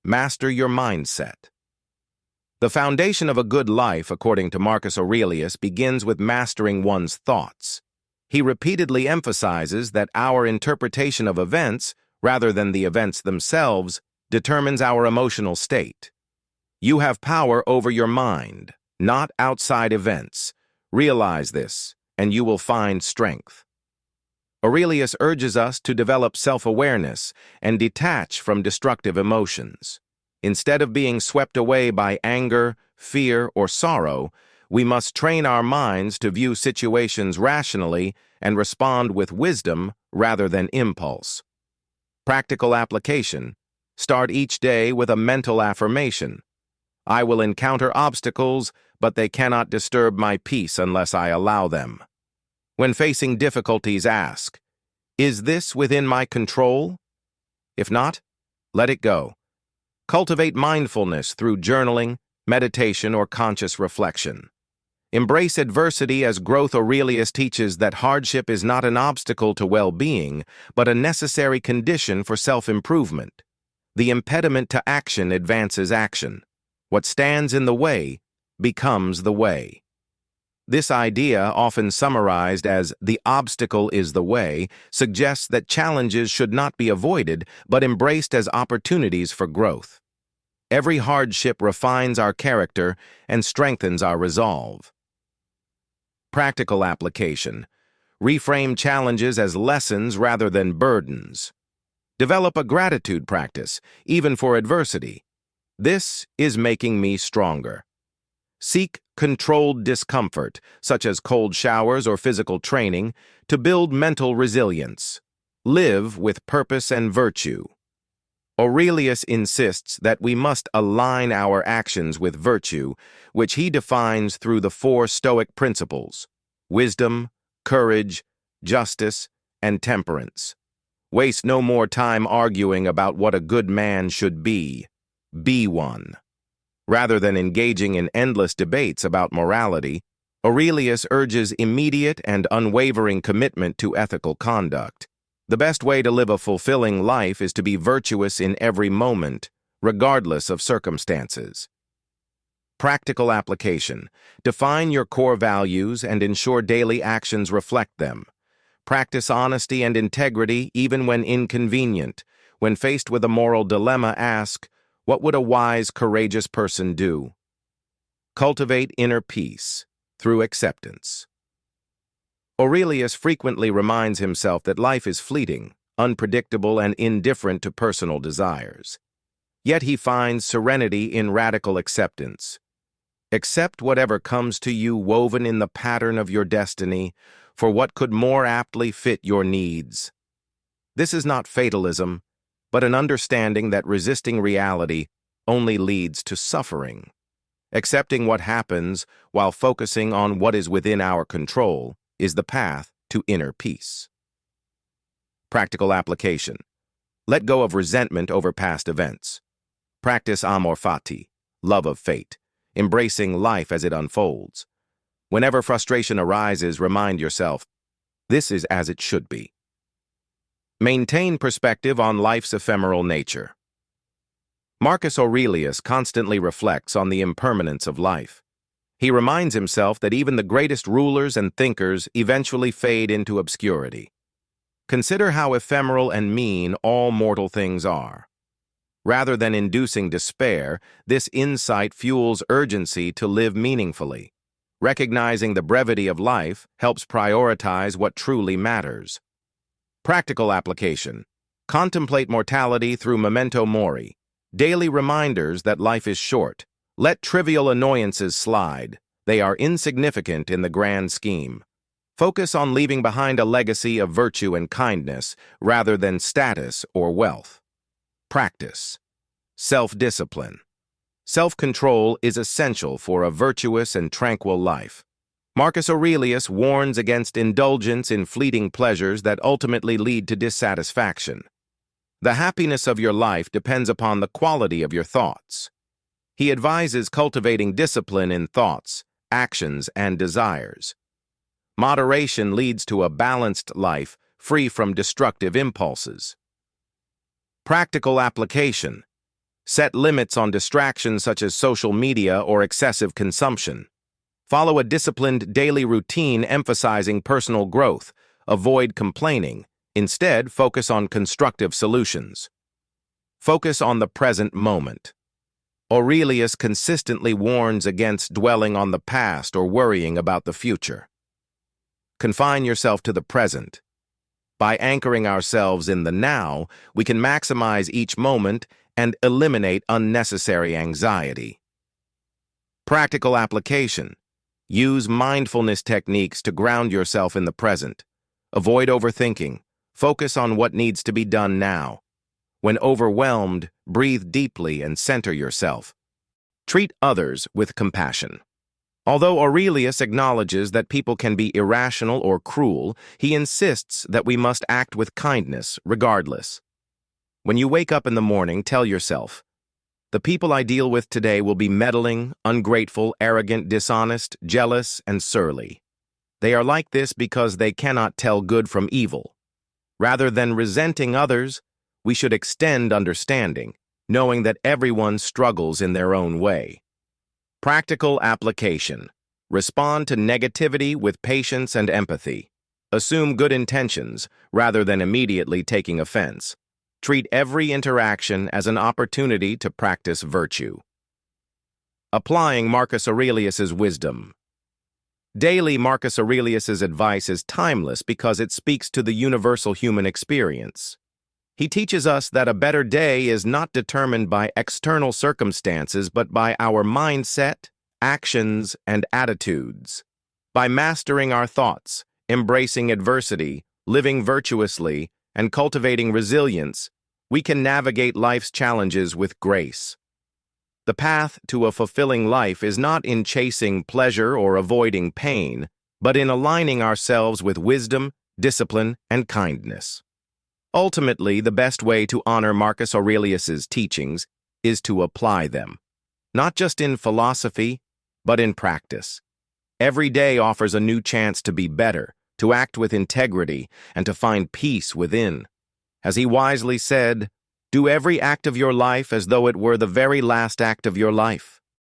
Master your mindset. The foundation of a good life, according to Marcus Aurelius, begins with mastering one's thoughts. He repeatedly emphasizes that our interpretation of events, rather than the events themselves, determines our emotional state. You have power over your mind, not outside events. Realize this, and you will find strength. Aurelius urges us to develop self-awareness and detach from destructive emotions. Instead of being swept away by anger, fear, or sorrow, we must train our minds to view situations rationally and respond with wisdom rather than impulse. Practical application. Start each day with a mental affirmation. I will encounter obstacles, but they cannot disturb my peace unless I allow them. When facing difficulties, ask, is this within my control? If not, let it go. Cultivate mindfulness through journaling, meditation, or conscious reflection. Embrace adversity as growth. Aurelius teaches that hardship is not an obstacle to well-being, but a necessary condition for self-improvement. The impediment to action advances action. What stands in the way becomes the way. This idea, often summarized as "the obstacle is the way," suggests that challenges should not be avoided, but embraced as opportunities for growth. Every hardship refines our character and strengthens our resolve. Practical application. Reframe challenges as lessons rather than burdens. Develop a gratitude practice, even for adversity. This is making me stronger. Seek controlled discomfort, such as cold showers or physical training, to build mental resilience. Live with purpose and virtue. Aurelius insists that we must align our actions with virtue, which he defines through the 4 Stoic principles: wisdom, courage, justice, and temperance. Waste no more time arguing about what a good man should be. Be one. Rather than engaging in endless debates about morality, Aurelius urges immediate and unwavering commitment to ethical conduct. The best way to live a fulfilling life is to be virtuous in every moment, regardless of circumstances. Practical application. Define your core values and ensure daily actions reflect them. Practice honesty and integrity even when inconvenient. When faced with a moral dilemma, ask, what would a wise, courageous person do? Cultivate inner peace through acceptance. Aurelius frequently reminds himself that life is fleeting, unpredictable, and indifferent to personal desires. Yet he finds serenity in radical acceptance. Accept whatever comes to you woven in the pattern of your destiny, for what could more aptly fit your needs? This is not fatalism, but an understanding that resisting reality only leads to suffering. Accepting what happens while focusing on what is within our control is the path to inner peace. Practical application. Let go of resentment over past events. Practice amor fati, love of fate, embracing life as it unfolds. Whenever frustration arises, remind yourself, this is as it should be. Maintain perspective on life's ephemeral nature. Marcus Aurelius constantly reflects on the impermanence of life. He reminds himself that even the greatest rulers and thinkers eventually fade into obscurity. Consider how ephemeral and mean all mortal things are. Rather than inducing despair, this insight fuels urgency to live meaningfully. Recognizing the brevity of life helps prioritize what truly matters. Practical application. Contemplate mortality through memento mori, daily reminders that life is short. Let trivial annoyances slide. They are insignificant in the grand scheme. Focus on leaving behind a legacy of virtue and kindness rather than status or wealth. Practice. Self-discipline. Self-control is essential for a virtuous and tranquil life. Marcus Aurelius warns against indulgence in fleeting pleasures that ultimately lead to dissatisfaction. The happiness of your life depends upon the quality of your thoughts. He advises cultivating discipline in thoughts, actions, and desires. Moderation leads to a balanced life free from destructive impulses. Practical application. Set limits on distractions such as social media or excessive consumption. Follow a disciplined daily routine emphasizing personal growth. Avoid complaining. Instead, focus on constructive solutions. Focus on the present moment. Aurelius consistently warns against dwelling on the past or worrying about the future. Confine yourself to the present. By anchoring ourselves in the now, we can maximize each moment and eliminate unnecessary anxiety. Practical application. Use mindfulness techniques to ground yourself in the present. Avoid overthinking. Focus on what needs to be done now. When overwhelmed, breathe deeply and center yourself. Treat others with compassion. Although Aurelius acknowledges that people can be irrational or cruel, he insists that we must act with kindness regardless. When you wake up in the morning, tell yourself, "The people I deal with today will be meddling, ungrateful, arrogant, dishonest, jealous, and surly. They are like this because they cannot tell good from evil." Rather than resenting others, we should extend understanding, knowing that everyone struggles in their own way. Practical application. Respond to negativity with patience and empathy. Assume good intentions rather than immediately taking offense. Treat every interaction as an opportunity to practice virtue. Applying Marcus Aurelius's wisdom. Daily, Marcus Aurelius's advice is timeless because it speaks to the universal human experience. He teaches us that a better day is not determined by external circumstances but by our mindset, actions, and attitudes. By mastering our thoughts, embracing adversity, living virtuously, and cultivating resilience, we can navigate life's challenges with grace. The path to a fulfilling life is not in chasing pleasure or avoiding pain, but in aligning ourselves with wisdom, discipline, and kindness. Ultimately, the best way to honor Marcus Aurelius's teachings is to apply them, not just in philosophy, but in practice. Every day offers a new chance to be better, to act with integrity, and to find peace within. As he wisely said, "Do every act of your life as though it were the very last act of your life."